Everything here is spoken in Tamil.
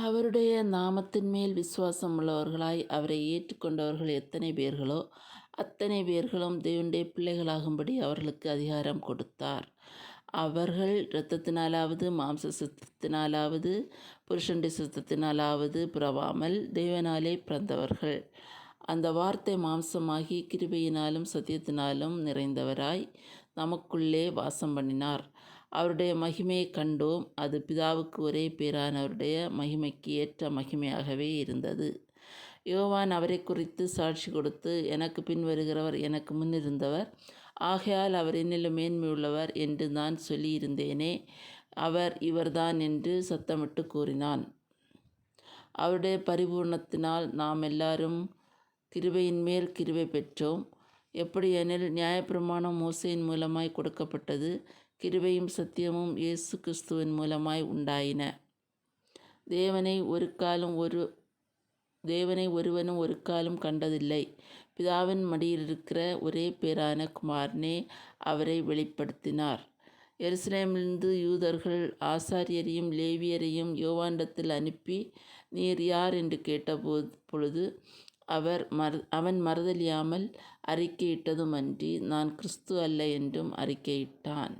அவருடைய நாமத்தின் மேல் விசுவாசம் உள்ளவர்களாய் அவரை ஏற்றுக்கொண்டவர்கள் எத்தனை பேர்களோ அத்தனை பேர்களும் தேவனுடைய பிள்ளைகளாகும்படி அவர்களுக்கு அதிகாரம் கொடுத்தார். அவர்கள் இரத்தத்தினாலாவது மாம்ச சித்தத்தினாலாவது புருஷனுடைய சித்தத்தினாலாவது பிறவாமல் தேவனாலே பிறந்தவர்கள். அந்த வார்த்தை மாம்சமாகி கிருபையினாலும் சத்தியத்தினாலும் நிறைந்தவராய் நமக்குள்ளே வாசம் பண்ணினார். அவருடைய மகிமையை கண்டோம். அது பிதாவுக்கு ஒரே பேரானவருடைய மகிமைக்கு ஏற்ற மகிமையாகவே இருந்தது. யோவான் அவரை குறித்து சாட்சி கொடுத்து, எனக்கு பின் வருகிறவர் எனக்கு முன்னிருந்தவர், ஆகையால் அவர் என்னிலும் மேன்மையுள்ளவர் என்று நான் சொல்லியிருந்தேனே, அவர் இவர்தான் என்று சத்தமிட்டு கூறினான். அவருடைய பரிபூர்ணத்தினால் நாம் எல்லாரும் கிருபையின் மேல் கிருபை பெற்றோம். எப்படியெனில் நியாயப்பிரமாணம் மோசேயின் மூலமாய் கொடுக்கப்பட்டது, கிருபையும் சத்தியமும் இயேசு கிறிஸ்துவின் மூலமாய் உண்டாயின. தேவனை ஒருவனும் ஒரு காலும் கண்டதில்லை. பிதாவின் மடியில் இருக்கிற ஒரே பேரான குமாரனே அவரை வெளிப்படுத்தினார். எருசலேமிலிருந்து யூதர்கள் ஆசாரியரையும் லேவியரையும் யோவானிடத்தில் அனுப்பி, நீர் யார் என்று கேட்டபொழுது அவன் மறுதலியாமல் அறிக்கையிட்டதுமன்றி, நான் கிறிஸ்து அல்ல என்றும் அறிக்கையிட்டான்.